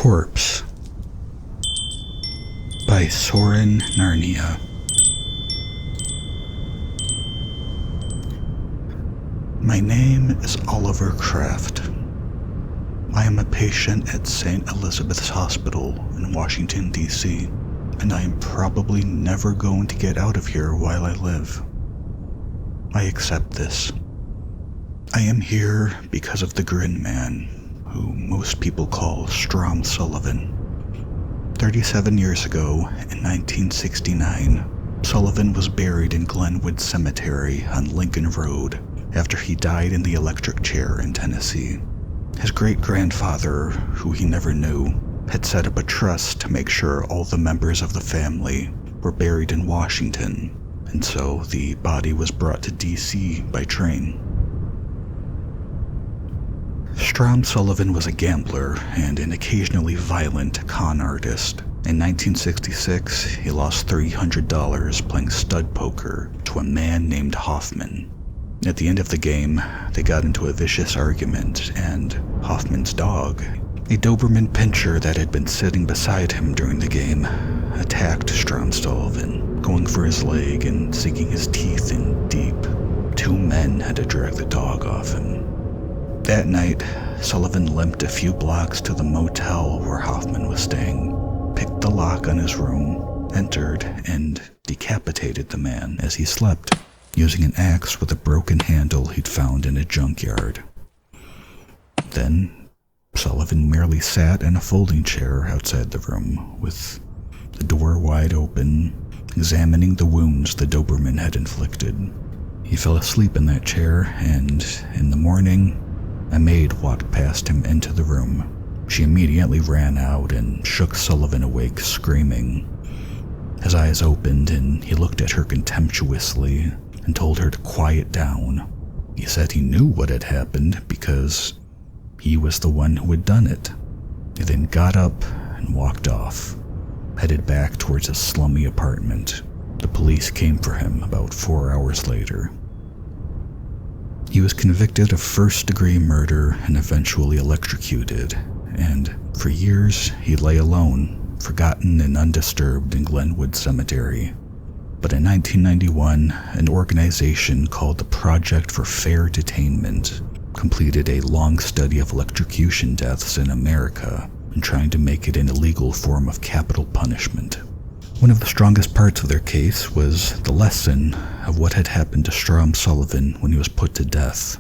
Corpse by Soren Narnia. My name is Oliver Kraft. I am a patient at St. Elizabeth's Hospital in Washington, D.C., and I am probably never going to get out of here while I live. I accept this. I am here because of the Grin Man, who most people call Strom Sullivan. 37 years ago, in 1969, Sullivan was buried in Glenwood Cemetery on Lincoln Road after he died in the electric chair in Tennessee. His great-grandfather, who he never knew, had set up a trust to make sure all the members of the family were buried in Washington, and so the body was brought to D.C. by train. Strom Sullivan was a gambler and an occasionally violent con artist. In 1966, he lost $300 playing stud poker to a man named Hoffman. At the end of the game, they got into a vicious argument, and Hoffman's dog, a Doberman Pinscher that had been sitting beside him during the game, attacked Strom Sullivan, going for his leg and sinking his teeth in deep. Two men had to drag the dog off him. That night, Sullivan limped a few blocks to the motel where Hoffman was staying, picked the lock on his room, entered, and decapitated the man as he slept, using an axe with a broken handle he'd found in a junkyard. Then, Sullivan merely sat in a folding chair outside the room, with the door wide open, examining the wounds the Doberman had inflicted. He fell asleep in that chair, and in the morning, a maid walked past him into the room. She immediately ran out and shook Sullivan awake, screaming. His eyes opened, and he looked at her contemptuously and told her to quiet down. He said he knew what had happened because he was the one who had done it. He then got up and walked off, headed back towards his slummy apartment. The police came for him about 4 hours later. He was convicted of first-degree murder and eventually electrocuted, and for years he lay alone, forgotten and undisturbed in Glenwood Cemetery. But in 1991, an organization called the Project for Fair Detainment completed a long study of electrocution deaths in America and trying to make it an illegal form of capital punishment. One of the strongest parts of their case was the lesson of what had happened to Strom Sullivan when he was put to death.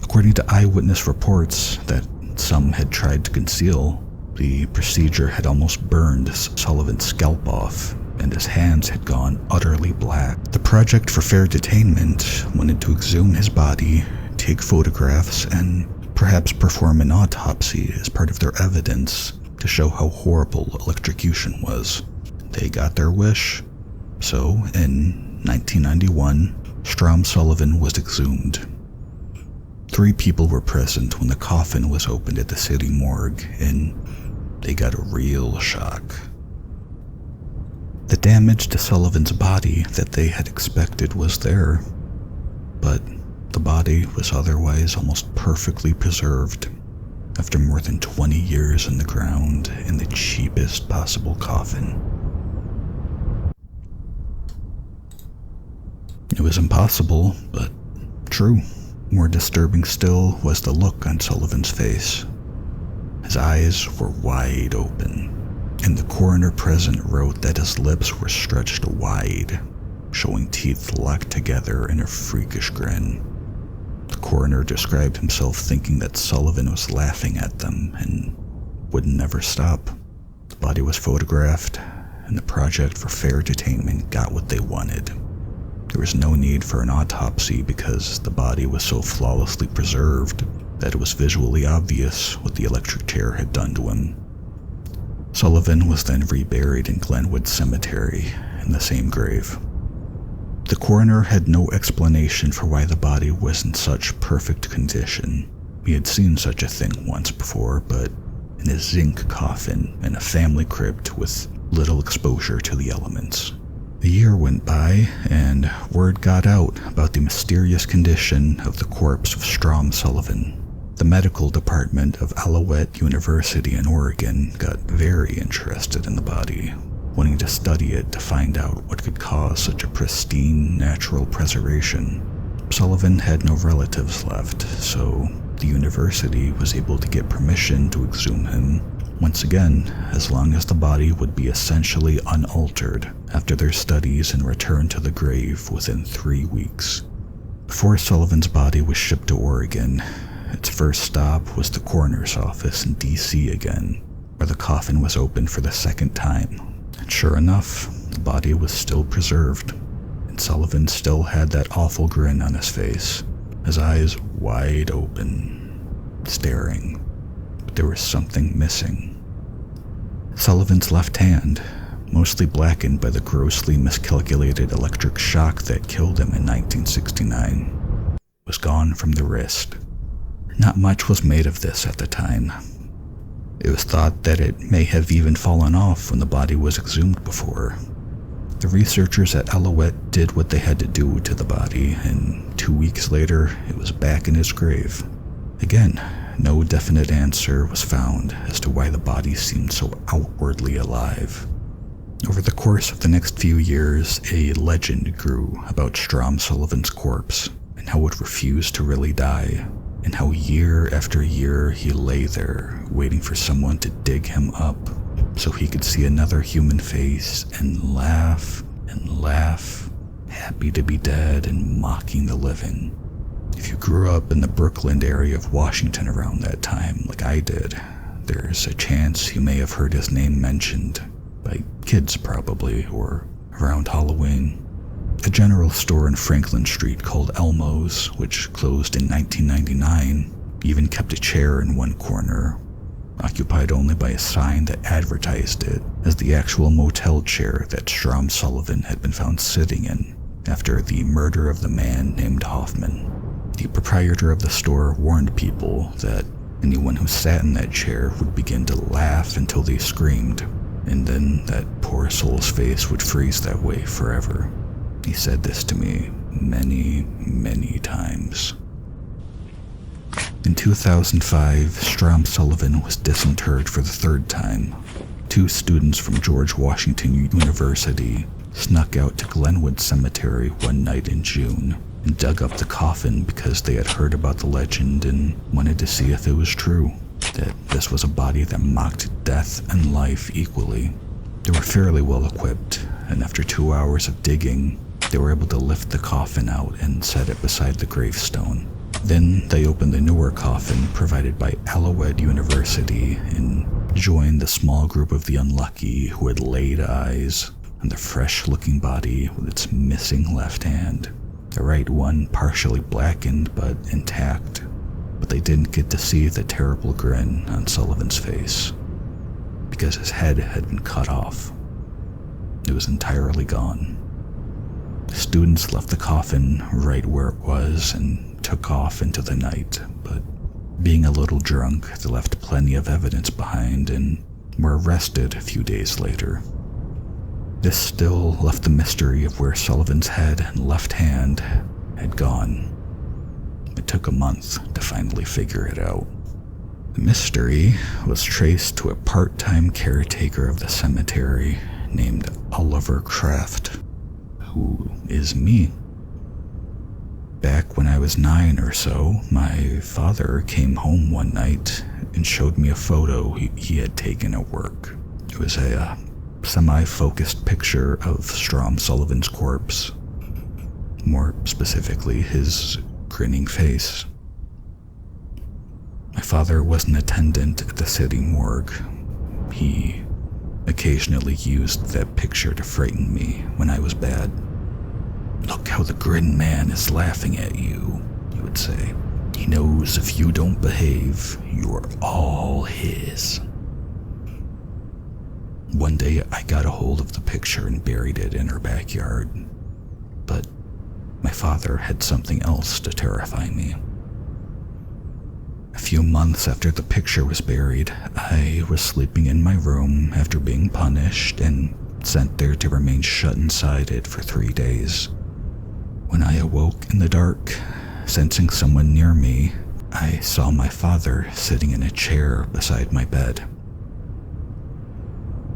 According to eyewitness reports that some had tried to conceal, the procedure had almost burned Sullivan's scalp off, and his hands had gone utterly black. The Project for Fair Detainment wanted to exhume his body, take photographs, and perhaps perform an autopsy as part of their evidence to show how horrible electrocution was. They got their wish. So, in 1991, Strom Sullivan was exhumed. 3 people were present when the coffin was opened at the city morgue, and they got a real shock. The damage to Sullivan's body that they had expected was there, but the body was otherwise almost perfectly preserved after more than 20 years in the ground in the cheapest possible coffin. It was impossible, but true. More disturbing still was the look on Sullivan's face. His eyes were wide open, and the coroner present wrote that his lips were stretched wide, showing teeth locked together in a freakish grin. The coroner described himself thinking that Sullivan was laughing at them and would never stop. The body was photographed, and the Project for Fair Detainment got what they wanted. There was no need for an autopsy because the body was so flawlessly preserved that it was visually obvious what the electric chair had done to him. Sullivan was then reburied in Glenwood Cemetery in the same grave. The coroner had no explanation for why the body was in such perfect condition. He had seen such a thing once before, but in a zinc coffin in a family crypt with little exposure to the elements. A year went by, and word got out about the mysterious condition of the corpse of Strom Sullivan. The medical department of Alouette University in Oregon got very interested in the body, wanting to study it to find out what could cause such a pristine natural preservation. Sullivan had no relatives left, so the university was able to get permission to exhume him, once again, as long as the body would be essentially unaltered after their studies and return to the grave within 3 weeks. Before Sullivan's body was shipped to Oregon, its first stop was the coroner's office in D.C. again, where the coffin was opened for the second time. And sure enough, the body was still preserved, and Sullivan still had that awful grin on his face, his eyes wide open, staring. But there was something missing. Sullivan's left hand, mostly blackened by the grossly miscalculated electric shock that killed him in 1969, was gone from the wrist. Not much was made of this at the time. It was thought that it may have even fallen off when the body was exhumed before. The researchers at Alouette did what they had to do to the body, and 2 weeks later, it was back in its grave. Again, no definite answer was found as to why the body seemed so outwardly alive. Over the course of the next few years, a legend grew about Strom Sullivan's corpse and how it refused to really die, and how year after year he lay there waiting for someone to dig him up so he could see another human face and laugh, happy to be dead and mocking the living. If you grew up in the Brooklyn area of Washington around that time, like I did, there's a chance you may have heard his name mentioned, by kids probably, or around Halloween. A general store in Franklin Street called Elmo's, which closed in 1999, even kept a chair in one corner, occupied only by a sign that advertised it as the actual motel chair that Strom Sullivan had been found sitting in after the murder of the man named Hoffman. The proprietor of the store warned people that anyone who sat in that chair would begin to laugh until they screamed, and then that poor soul's face would freeze that way forever. He said this to me many, many times. In 2005, Strom Sullivan was disinterred for the third time. 2 students from George Washington University snuck out to Glenwood Cemetery one night in June and dug up the coffin because they had heard about the legend and wanted to see if it was true, that this was a body that mocked death and life equally. They were fairly well equipped, and after 2 hours of digging, they were able to lift the coffin out and set it beside the gravestone. Then they opened the newer coffin provided by Alouette University and joined the small group of the unlucky who had laid eyes on the fresh-looking body with its missing left hand, the right one partially blackened but intact. But they didn't get to see the terrible grin on Sullivan's face, because his head had been cut off. It was entirely gone. The students left the coffin right where it was and took off into the night, but being a little drunk, they left plenty of evidence behind and were arrested a few days later. This still left the mystery of where Sullivan's head and left hand had gone. It took a month to finally figure it out. The mystery was traced to a part-time caretaker of the cemetery named Oliver Kraft, who is me. Back when I was 9 or so, my father came home one night and showed me a photo he had taken at work. It was a semi-focused picture of Strom Sullivan's corpse. More specifically, his grinning face. My father was an attendant at the city morgue. He occasionally used that picture to frighten me when I was bad. "Look how the grin man is laughing at you," he would say. "He knows if you don't behave, you're all his." One day I got a hold of the picture and buried it in our backyard. But my father had something else to terrify me. A few months after the picture was buried, I was sleeping in my room after being punished and sent there to remain shut inside it for 3 days. When I awoke in the dark, sensing someone near me, I saw my father sitting in a chair beside my bed.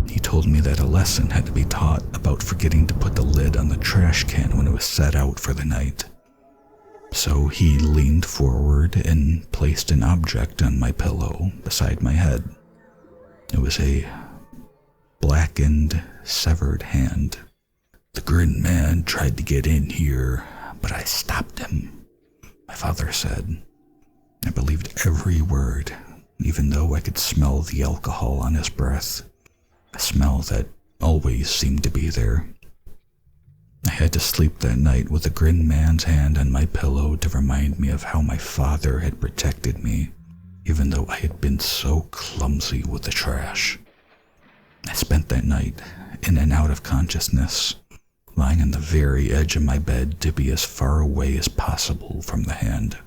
He told me that a lesson had to be taught about forgetting to put the lid on the trash can when it was set out for the night. So he leaned forward and placed an object on my pillow beside my head. It was a blackened, severed hand. "The Grin Man tried to get in here, but I stopped him," my father said. I believed every word, even though I could smell the alcohol on his breath, a smell that always seemed to be there. I had to sleep that night with the Grin Man's hand on my pillow to remind me of how my father had protected me, even though I had been so clumsy with the trash. I spent that night in and out of consciousness, lying on the very edge of my bed to be as far away as possible from the hand.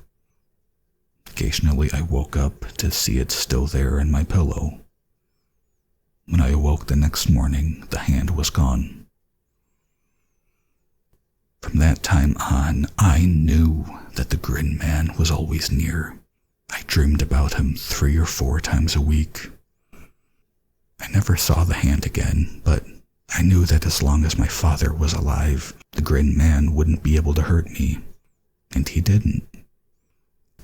Occasionally I woke up to see it still there in my pillow. When I awoke the next morning, the hand was gone. From that time on, I knew that the Grin Man was always near. I dreamed about him 3 or 4 times a week. I never saw the hand again, but I knew that as long as my father was alive, the Grin Man wouldn't be able to hurt me, and he didn't.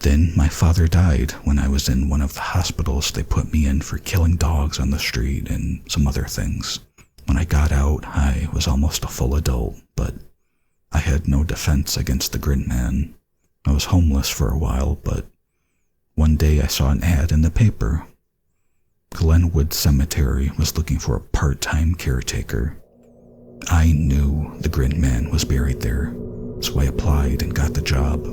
Then my father died when I was in one of the hospitals they put me in for killing dogs on the street and some other things. When I got out, I was almost a full adult, but I had no defense against the Grin Man. I was homeless for a while, but one day I saw an ad in the paper. Glenwood Cemetery was looking for a part-time caretaker. I knew the Grin Man was buried there, so I applied and got the job.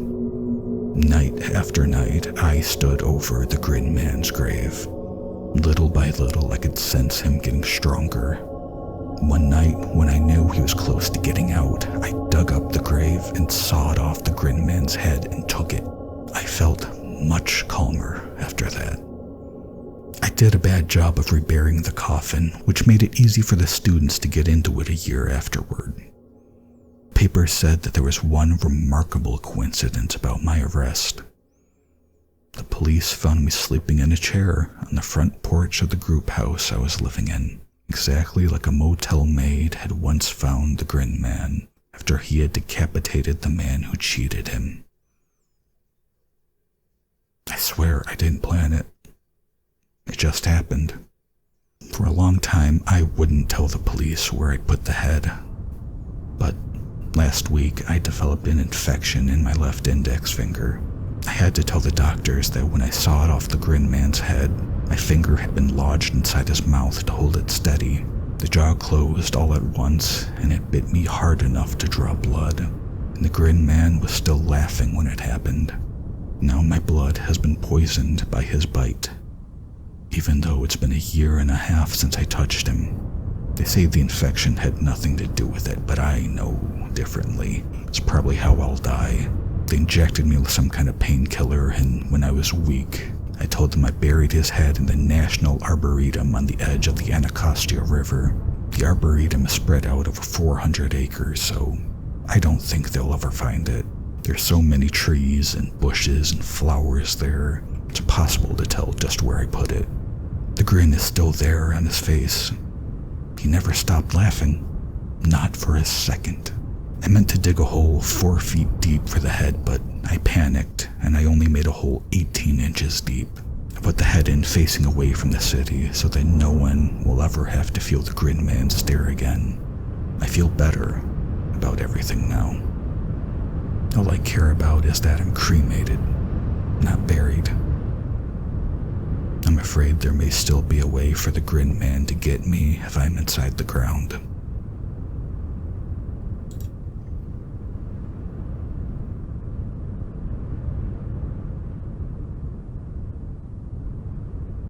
Night after night, I stood over the Grin Man's grave. Little by little, I could sense him getting stronger. One night, when I knew he was close to getting out, I dug up the grave and sawed off the Grin Man's head and took it. I felt much calmer after that. I did a bad job of reburying the coffin, which made it easy for the students to get into it a year afterward. Papers said that there was one remarkable coincidence about my arrest. The police found me sleeping in a chair on the front porch of the group house I was living in, exactly like a motel maid had once found the Grin Man after he had decapitated the man who cheated him. I swear I didn't plan it. It just happened. For a long time, I wouldn't tell the police where I'd put the head. But last week, I developed an infection in my left index finger. I had to tell the doctors that when I sawed off the Grin Man's head, my finger had been lodged inside his mouth to hold it steady. The jaw closed all at once, and it bit me hard enough to draw blood. And the Grin Man was still laughing when it happened. Now my blood has been poisoned by his bite. Even though it's been 1.5 years since I touched him. They say the infection had nothing to do with it, but I know differently. It's probably how I'll die. They injected me with some kind of painkiller, and when I was weak, I told them I buried his head in the National Arboretum on the edge of the Anacostia River. The Arboretum is spread out over 400 acres, so I don't think they'll ever find it. There's so many trees and bushes and flowers there, it's impossible to tell just where I put it. The grin is still there on his face. He never stopped laughing, not for a second. I meant to dig a hole 4 feet deep for the head, but I panicked and I only made a hole 18 inches deep. I put the head in facing away from the city so that no one will ever have to feel the Grin Man stare again. I feel better about everything now. All I care about is that I'm cremated, not buried. I'm afraid there may still be a way for the Grin Man to get me if I'm inside the ground.